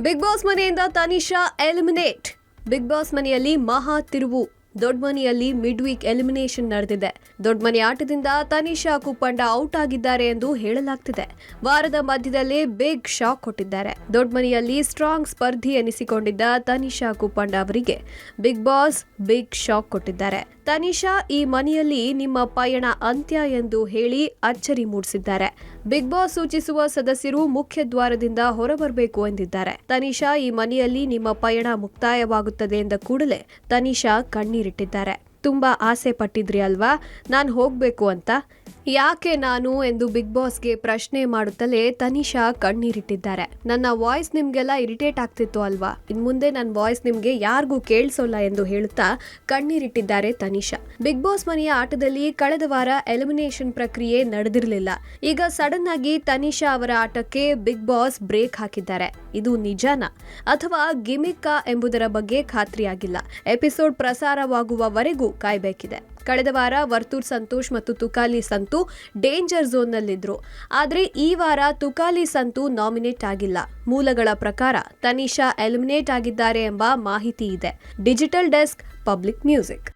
Big boss ಮನೆಯಿಂದ Tanisha eliminate. Big boss ಮನೆಯಲ್ಲಿ ಮಹಾ ತಿರುವು. ದೊಡ್ಡ ಮನೆಯಲ್ಲಿ ಮಿಡ್ ವೀಕ್ ಎಲಿಮಿನೇಷನ್ ನಡೆದಿದೆ. ದೊಡ್ಡ ಮನೆ ಆಟದಿಂದ ತನಿಷಾ ಕುಪ್ಪಂಡ ಔಟ್ ಆಗಿದ್ದಾರೆ ಎಂದು ಹೇಳಲಾಗ್ತಿದೆ. ವಾರದ ಮಧ್ಯದಲ್ಲಿ ಬಿಗ್ ಶಾಕ್ ಕೊಟ್ಟಿದ್ದಾರೆ. ದೊಡ್ಡ ಮನೆಯಲ್ಲಿ ಸ್ಟ್ರಾಂಗ್ ಸ್ಪರ್ಧಿ ಎನಿಸಿಕೊಂಡಿದ್ದ ತನಿಷಾ ಕುಪ್ಪಂಡ ಅವರಿಗೆ ಬಿಗ್ ಬಾಸ್ ಬಿಗ್ ಶಾಕ್ ಕೊಟ್ಟಿದ್ದಾರೆ. ತನಿಷಾ ಈ ಮನೆಯಲ್ಲಿ ನಿಮ್ಮ ಪಯಣ ಅಂತ್ಯ ಎಂದು ಹೇಳಿ ಅಚ್ಚರಿ ಮೂಡಿಸಿದ್ದಾರೆ. ಬಿಗ್ ಬಾಸ್ ಸೂಚಿಸುವ ಸದಸ್ಯರು ಮುಖ್ಯ ದ್ವಾರದಿಂದ ಹೊರಬರಬೇಕು ಎಂದಿದ್ದಾರೆ. ತನಿಷಾ ಈ ಮನೆಯಲ್ಲಿ ನಿಮ್ಮ ಪಯಣ ಮುಕ್ತಾಯವಾಗುತ್ತದೆ ಎಂದ ಕೂಡಲೇ ತನಿಷಾ ಕಣ್ಣೀರಿಟ್ಟಿದ್ದಾರೆ. ತುಂಬಾ ಆಸೆ ಪಟ್ಟಿದ್ರಿ ಅಲ್ವಾ ನಾನು ಹೋಗ್ಬೇಕು ಅಂತ, ಯಾಕೆ ನಾನು ಎಂದು ಬಿಗ್ ಬಾಸ್ಗೆ ಪ್ರಶ್ನೆ ಮಾಡುತ್ತಲೇ ತನಿಷಾ ಕಣ್ಣೀರಿಟ್ಟಿದ್ದಾರೆ. ನನ್ನ ವಾಯ್ಸ್ ನಿಮ್ಗೆಲ್ಲ ಇರಿಟೇಟ್ ಆಗ್ತಿತ್ತು ಅಲ್ವಾ, ಇನ್ ಮುಂದೆ ನನ್ನ ವಾಯ್ಸ್ ನಿಮ್ಗೆ ಯಾರಿಗೂ ಕೇಳಿಸೋಲ್ಲ ಎಂದು ಹೇಳುತ್ತಾ ಕಣ್ಣೀರಿಟ್ಟಿದ್ದಾರೆ ತನಿಷಾ. ಬಿಗ್ ಬಾಸ್ ಮನೆಯ ಆಟದಲ್ಲಿ ಕಳೆದ ವಾರ ಎಲಿಮಿನೇಷನ್ ಪ್ರಕ್ರಿಯೆ ನಡೆದಿರಲಿಲ್ಲ. ಈಗ ಸಡನ್ ಆಗಿ ತನಿಷಾ ಅವರ ಆಟಕ್ಕೆ ಬಿಗ್ ಬಾಸ್ ಬ್ರೇಕ್ ಹಾಕಿದ್ದಾರೆ. ಇದು ನಿಜಾನಾ ಅಥವಾ ಗಿಮಿಕ್ಕಾ ಎಂಬುದರ ಬಗ್ಗೆ ಖಾತ್ರಿಯಾಗಿಲ್ಲ. ಎಪಿಸೋಡ್ ಪ್ರಸಾರವಾಗುವವರೆಗೂ ಕಾಯಬೇಕಿದೆ. ಕಳೆದ ವಾರ ವರ್ತೂರ್ ಸಂತೋಷ್ ಮತ್ತು ತುಕಾಲಿ ಸಂತು ಡೇಂಜರ್ ಝೋನ್ನಲ್ಲಿದ್ರು. ಆದರೆ ಈ ವಾರ ತುಕಾಲಿ ಸಂತು ನಾಮಿನೇಟ್ ಆಗಿಲ್ಲ. ಮೂಲಗಳ ಪ್ರಕಾರ ತನಿಷಾ ಎಲಿಮಿನೇಟ್ ಆಗಿದ್ದಾರೆ ಎಂಬ ಮಾಹಿತಿ ಇದೆ. Digital desk, public music.